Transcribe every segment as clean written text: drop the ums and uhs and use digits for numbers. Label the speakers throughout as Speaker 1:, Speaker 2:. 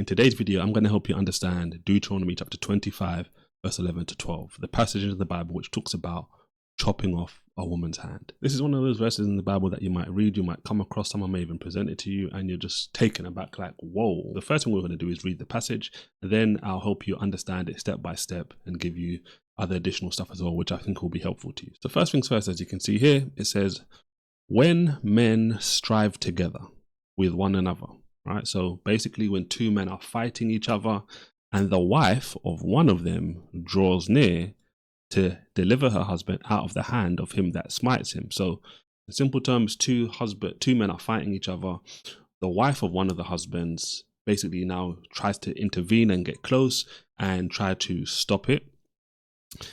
Speaker 1: In today's video, I'm going to help you understand Deuteronomy chapter 25, verse 11 to 12, the passage in the Bible which talks about chopping off a woman's hand. This is one of those verses in the Bible that you might read, you might come across, someone may even present it to you, and you're just taken aback like, whoa. The first thing we're going to do is read the passage, and then I'll help you understand it step by step and give you other additional stuff as well, which I think will be helpful to you. So first things first, as you can see here, it says, when men strive together with one another. Right, so basically when two men are fighting each other and the wife of one of them draws near to deliver her husband out of the hand of him that smites him. So in simple terms, two men are fighting each other. The wife of one of the husbands basically now tries to intervene and get close and try to stop it.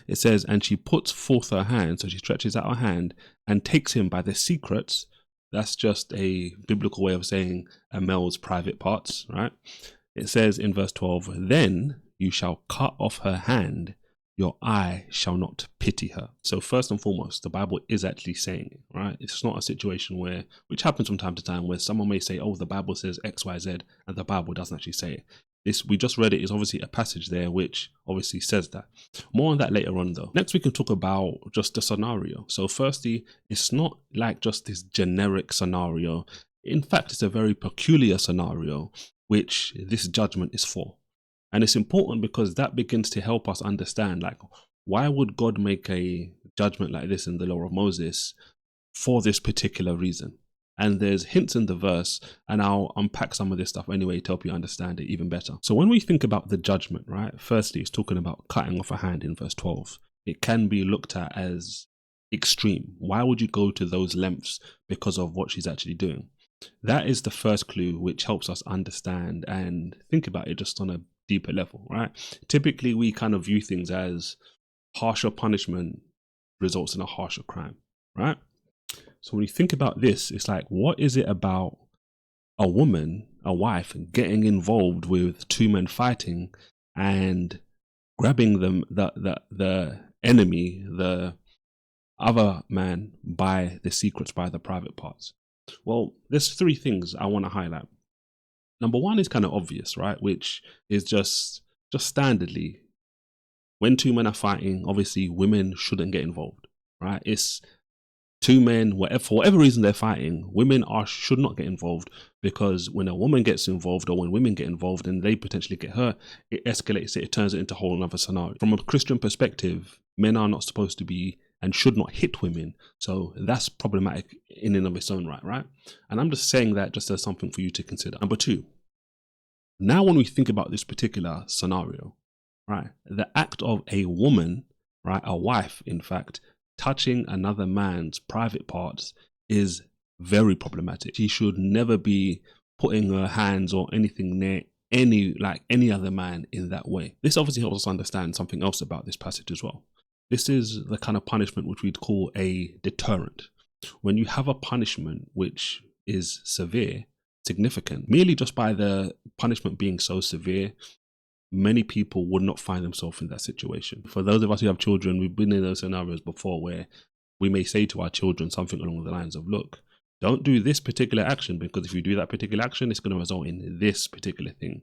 Speaker 1: It says, and she puts forth her hand, so she stretches out her hand and takes him by the secrets. That's just a biblical way of saying a male's private parts, right? It says in verse 12, then you shall cut off her hand, your eye shall not pity her. So first and foremost, the Bible is actually saying it, right? It's not a situation where, which happens from time to time, where someone may say, oh, the Bible says X, Y, Z, and the Bible doesn't actually say it. This, we just read it, is obviously a passage there which obviously says that. More on that later on though. Next we can talk about just the scenario. So firstly, it's not like just this generic scenario. In fact, it's a very peculiar scenario which this judgment is for. And it's important because that begins to help us understand, like, why would God make a judgment like this in the law of Moses for this particular reason? And there's hints in the verse, and I'll unpack some of this stuff anyway to help you understand it even better. So when we think about the judgment, right, firstly, it's talking about cutting off a hand in verse 12. It can be looked at as extreme. Why would you go to those lengths because of what she's actually doing? That is the first clue which helps us understand and think about it just on a deeper level, right? Typically, we kind of view things as harsher punishment results in a harsher crime, right? So when you think about this, it's like, what is it about a woman, a wife, getting involved with two men fighting and grabbing them, the enemy, the other man, by the secrets, by the private parts? Well, there's three things I want to highlight. Number one is kind of obvious, right? Which is just standardly, when two men are fighting, obviously women shouldn't get involved, right? It's two men, for whatever reason they're fighting, women should not get involved, because when a woman gets involved or when women get involved and they potentially get hurt, it escalates it turns it into a whole other scenario. From a Christian perspective, men are not supposed to be and should not hit women. So that's problematic in and of its own right? And I'm just saying that just as something for you to consider. Number two, now when we think about this particular scenario, right, the act of a woman, right, a wife, in fact, touching another man's private parts is very problematic. She should never be putting her hands or anything near any other man in that way. This obviously helps us understand something else about this passage as well. This is the kind of punishment which we'd call a deterrent. When you have a punishment which is severe, significant, merely just by the punishment being so severe, many people would not find themselves in that situation. For those of us who have children, we've been in those scenarios before where we may say to our children something along the lines of, look, don't do this particular action, because if you do that particular action, it's going to result in this particular thing.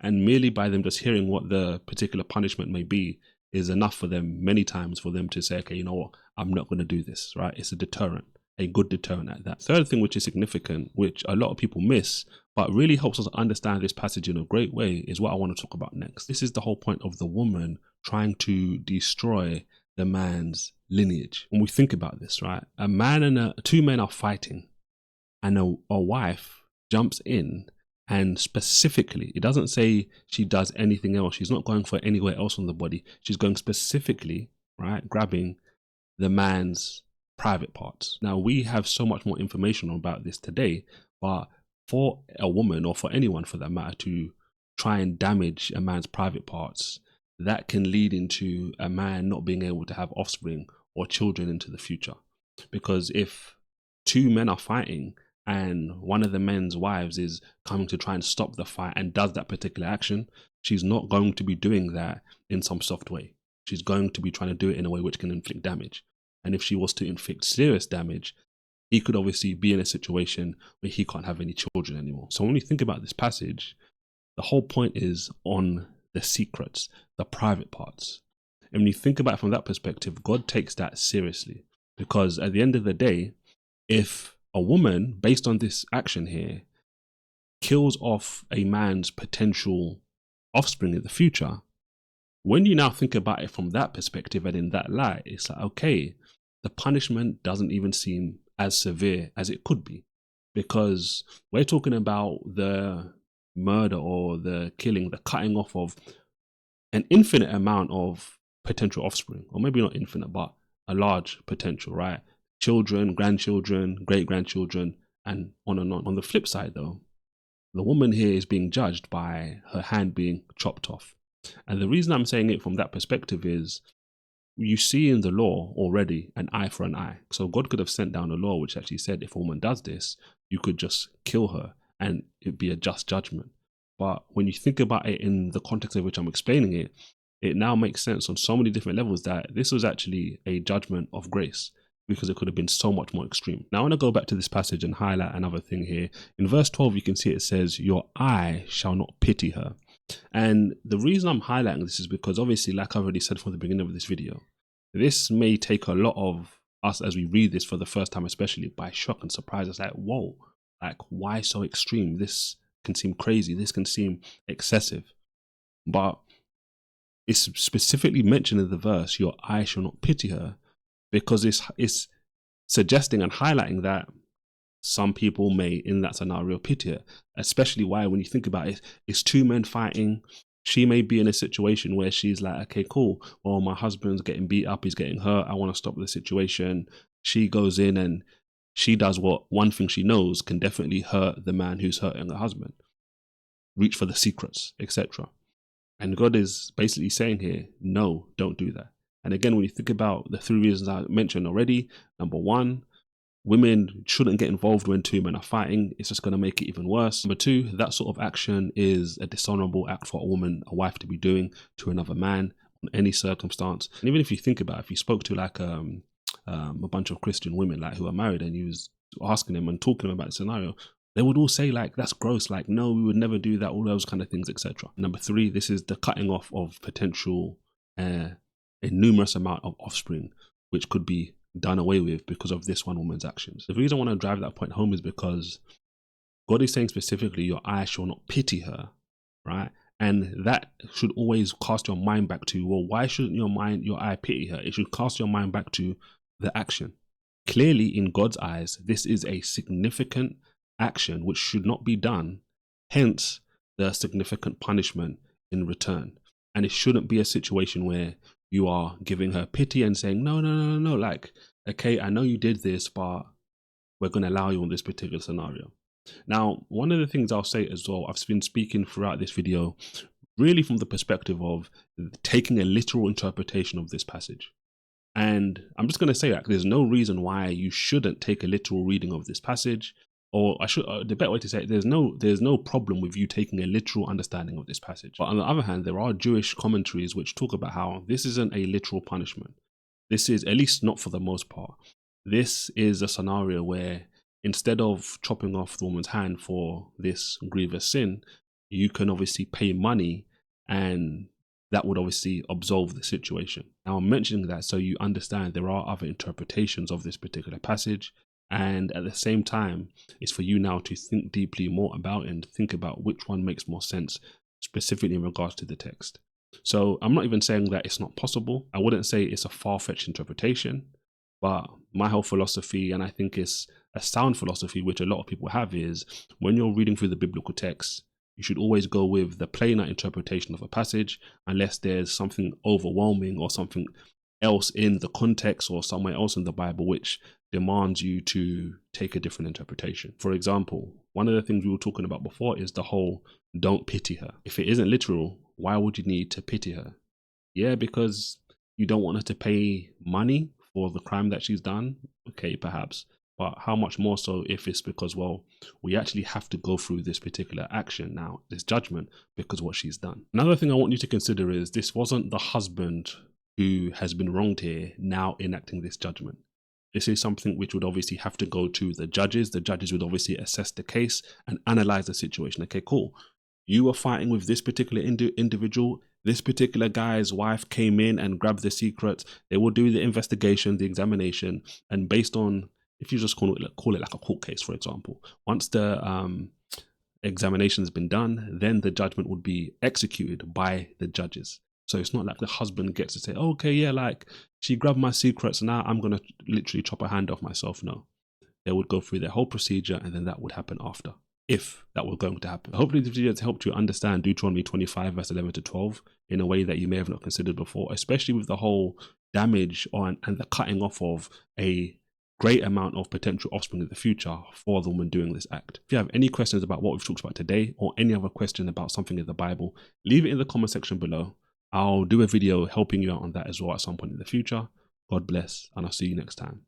Speaker 1: And merely by them just hearing what the particular punishment may be is enough for them many times for them to say, okay, you know what, I'm not going to do this, right? It's a deterrent, a good deterrent at that. Third thing which is significant, which a lot of people miss, but really helps us understand this passage in a great way, is what I want to talk about next. This is the whole point of the woman trying to destroy the man's lineage. When we think about this, right, a man and two men are fighting, and a wife jumps in, and specifically, it doesn't say she does anything else. She's not going for anywhere else on the body. She's going specifically, right, grabbing the man's private parts. Now, we have so much more information about this today, but for a woman, or for anyone for that matter, to try and damage a man's private parts, that can lead into a man not being able to have offspring or children into the future. Because if two men are fighting and one of the men's wives is coming to try and stop the fight and does that particular action, she's not going to be doing that in some soft way. She's going to be trying to do it in a way which can inflict damage. And if she was to inflict serious damage, he could obviously be in a situation where he can't have any children anymore. So when you think about this passage, The whole point is on the secrets, the private parts. And when you think about it from that perspective, God takes that seriously, because at the end of the day, if a woman, based on this action here, kills off a man's potential offspring in the future, when you now think about it from that perspective and in that light, it's like, okay, the punishment doesn't even seem as severe as it could be, because we're talking about the murder or the killing, the cutting off of an infinite amount of potential offspring, or maybe not infinite, but a large potential, right? Children, grandchildren, great grandchildren, and on and on. On the flip side, though, the woman here is being judged by her hand being chopped off. And the reason I'm saying it from that perspective is you see in the law already an eye for an eye. So God could have sent down a law which actually said if a woman does this, you could just kill her and it'd be a just judgment. But when you think about it in the context of which I'm explaining it, it now makes sense on so many different levels that this was actually a judgment of grace, because it could have been so much more extreme. Now I want to go back to this passage and highlight another thing here. In verse 12, you can see it says, your eye shall not pity her. And the reason I'm highlighting this is because obviously, like I've already said from the beginning of this video, this may take a lot of us as we read this for the first time, especially, by shock and surprise. It's like, whoa, like why so extreme? This can seem crazy. This can seem excessive. But it's specifically mentioned in the verse, your eye shall not pity her, because it's suggesting and highlighting that some people may, in that scenario, pity her. Especially why, when you think about it, it's two men fighting. She may be in a situation where she's like, okay, cool. Well, my husband's getting beat up. He's getting hurt. I want to stop the situation. She goes in and she does what one thing she knows can definitely hurt the man who's hurting her husband. Reach for the secrets, etc. And God is basically saying here, no, don't do that. And again, when you think about the three reasons I mentioned already, number one, women shouldn't get involved when two men are fighting. It's just going to make it even worse. Number two, that sort of action is a dishonorable act for a woman, a wife, to be doing to another man in any circumstance. And even if you think about it, if you spoke to like a bunch of Christian women like who are married and you was asking them and talking about the scenario, they would all say like, that's gross, like no, we would never do that, all those kind of things, etc. Number three, this is the cutting off of potential a numerous amount of offspring which could be done away with because of this one woman's actions. The reason I want to drive that point home is because God is saying specifically, your eye shall not pity her, right? And that should always cast your mind back to, well, why shouldn't your eye pity her? It should cast your mind back to the action. Clearly, in God's eyes, this is a significant action which should not be done, hence the significant punishment in return. And it shouldn't be a situation where you are giving her pity and saying, no, like, okay, I know you did this, but we're going to allow you on this particular scenario. Now, one of the things I'll say as well, I've been speaking throughout this video, really from the perspective of taking a literal interpretation of this passage. And I'm just going to say that there's no reason why you shouldn't take a literal reading of this passage. Or the better way to say it, there's no problem with you taking a literal understanding of this passage. But on the other hand, there are Jewish commentaries which talk about how this isn't a literal punishment. This is, at least not for the most part, this is a scenario where instead of chopping off the woman's hand for this grievous sin, you can obviously pay money and that would obviously absolve the situation. Now I'm mentioning that so you understand there are other interpretations of this particular passage. And at the same time, it's for you now to think deeply more about and think about which one makes more sense, specifically in regards to the text. So I'm not even saying that it's not possible. I wouldn't say it's a far-fetched interpretation, but my whole philosophy, and I think it's a sound philosophy, which a lot of people have, is when you're reading through the biblical text, you should always go with the plainer interpretation of a passage, unless there's something overwhelming or something else in the context or somewhere else in the Bible which demands you to take a different interpretation. For example, one of the things we were talking about before is the whole don't pity her. If it isn't literal, why would you need to pity her? Yeah, because you don't want her to pay money for the crime that she's done. Okay, perhaps. But how much more so if it's because, well, we actually have to go through this particular action now, this judgment, because of what she's done. Another thing I want you to consider is this wasn't the husband who has been wronged here now enacting this judgment. This is something which would obviously have to go to the judges. The judges would obviously assess the case and analyze the situation. Okay, cool. you were fighting with this particular individual, this particular guy's wife came in and grabbed the secrets. They will do the investigation, the examination, and based on, if you just call it like a court case, for example, once the examination has been done, then the judgment would be executed by the judges. So it's not like the husband gets to say, oh, okay, yeah, like she grabbed my secrets, and now I'm going to literally chop her hand off myself. No, they would go through their whole procedure, and then that would happen after, if that were going to happen. Hopefully this video has helped you understand Deuteronomy 25 verse 11 to 12 in a way that you may have not considered before, especially with the whole damage on and the cutting off of a great amount of potential offspring in the future for the woman doing this act. If you have any questions about what we've talked about today, or any other question about something in the Bible, leave it in the comment section below. I'll do a video helping you out on that as well at some point in the future. God bless, and I'll see you next time.